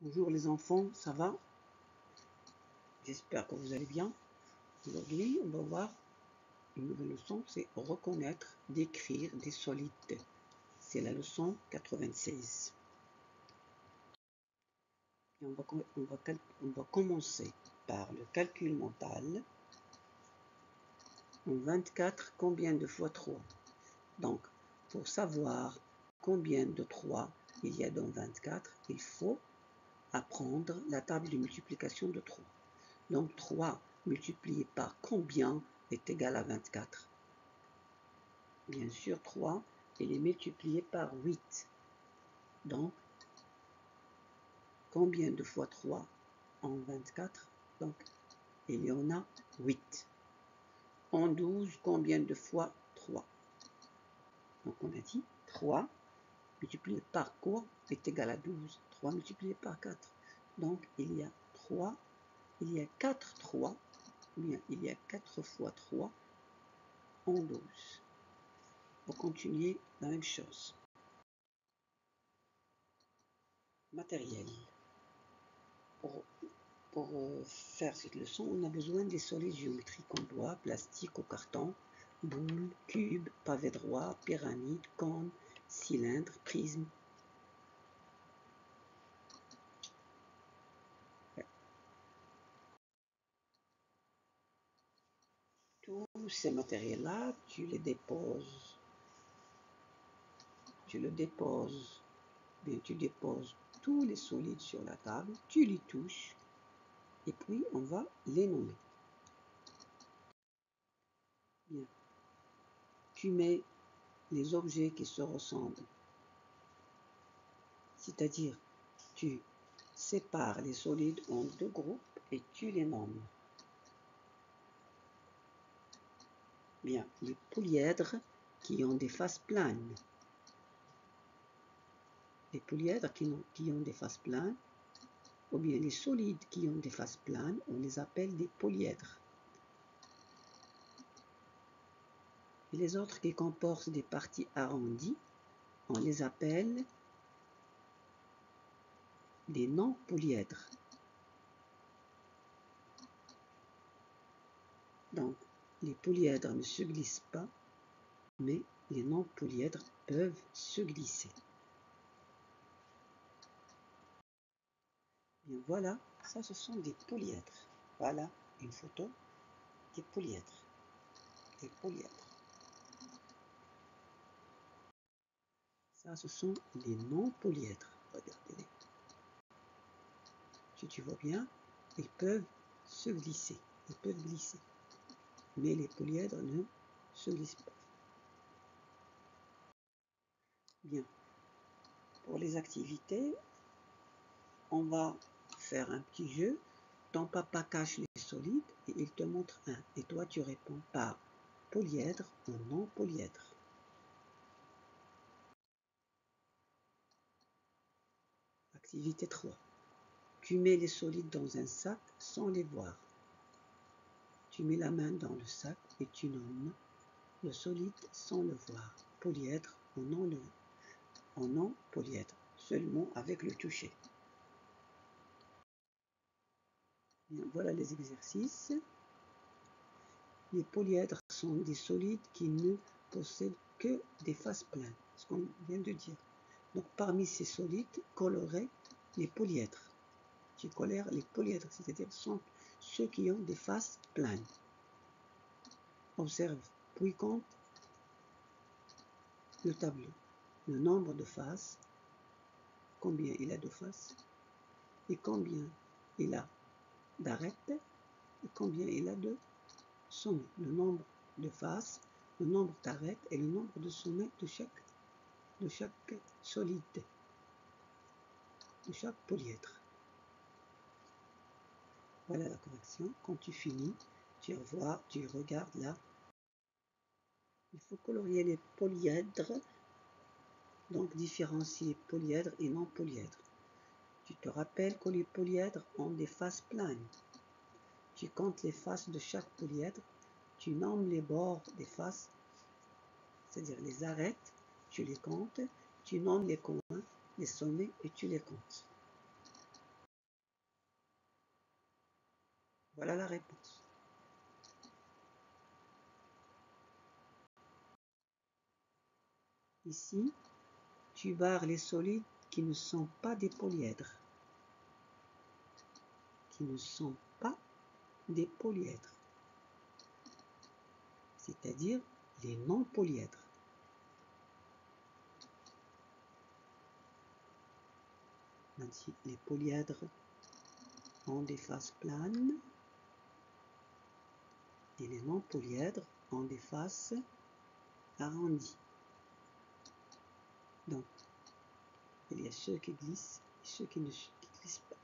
Bonjour les enfants, ça va? J'espère que vous allez bien. Aujourd'hui, on va voir une nouvelle leçon, c'est reconnaître, décrire des solides. C'est la leçon 96. Et on va commencer par le calcul mental. En 24, combien de fois 3? Donc, pour savoir combien de 3 il y a dans 24, il faut apprendre la table de multiplication de 3. Donc 3 multiplié par combien est égal à 24? Bien sûr, 3, il est multiplié par 8. Donc, combien de fois 3 en 24? Donc, il y en a 8. En 12, combien de fois 3? Donc, on a dit 3 multiplié par quoi est égal à 12. 3 multiplié par 4. Donc, il y a 4 3, ou bien il y a 4 fois 3 en 12. Pour continuer la même chose. Matériel. Pour faire cette leçon, on a besoin des solides géométriques en bois, plastique ou carton, boule, cube, pavé droit, pyramide, cône, cylindre, prisme. Tous ces matériels-là, tu le déposes, bien tu déposes tous les solides sur la table, tu les touches, et puis on va les nommer. Bien. Tu mets les objets qui se ressemblent, c'est-à-dire tu sépares les solides en deux groupes et tu les nommes. Bien, les polyèdres qui ont des faces planes. Les polyèdres qui ont des faces planes, ou bien les solides qui ont des faces planes, on les appelle des polyèdres. Et les autres qui comportent des parties arrondies, on les appelle des non-polyèdres. Donc, les polyèdres ne se glissent pas, mais les non-polyèdres peuvent se glisser. Bien, voilà, ça ce sont des polyèdres. Voilà une photo des polyèdres. Des polyèdres. Ça, ce sont les non-polyèdres. Regardez-les. Si tu vois bien, ils peuvent se glisser. Ils peuvent glisser. Mais les polyèdres ne se glissent pas. Bien. Pour les activités, on va faire un petit jeu. Ton papa cache les solides et il te montre un. Et toi, tu réponds par polyèdre ou non-polyèdre. Activité 3. Tu mets les solides dans un sac sans les voir. Tu mets la main dans le sac et tu nommes le solide sans le voir. Polyèdre ou non polyèdre, seulement avec le toucher. Bien, voilà les exercices. Les polyèdres sont des solides qui ne possèdent que des faces planes, ce qu'on vient de dire. Donc parmi ces solides, colorer les polyèdres. Tu colères les polyèdres, c'est-à-dire sont ceux qui ont des faces planes. Observe, puis compte le tableau. Le nombre de faces, combien il a de faces, et combien il a d'arêtes, et combien il a de sommets. Le nombre de faces, le nombre d'arêtes et le nombre de sommets de chaque solide, de chaque polyèdre. Voilà la correction. Quand tu finis, tu regardes là. Il faut colorier les polyèdres, donc différencier polyèdres et non polyèdres. Tu te rappelles que les polyèdres ont des faces planes. Tu comptes les faces de chaque polyèdre, tu nommes les bords des faces, c'est-à-dire les arêtes, tu les comptes, tu nommes les coins, les sommets et tu les comptes. Voilà la réponse. Ici, tu barres les solides qui ne sont pas des polyèdres. Qui ne sont pas des polyèdres. C'est-à-dire les non-polyèdres. Même si les polyèdres ont des faces planes et les non-polyèdres ont des faces arrondies. Donc, il y a ceux qui glissent et ceux qui ne glissent pas.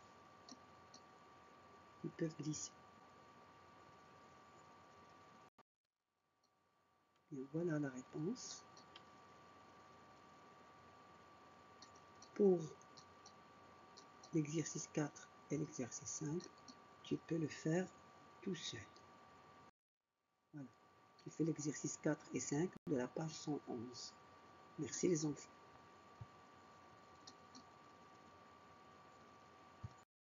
Ils peuvent glisser. Et voilà la réponse. Pour l'exercice 4 et l'exercice 5, tu peux le faire tout seul. Voilà. Tu fais l'exercice 4 et 5 de la page 111. Merci les enfants.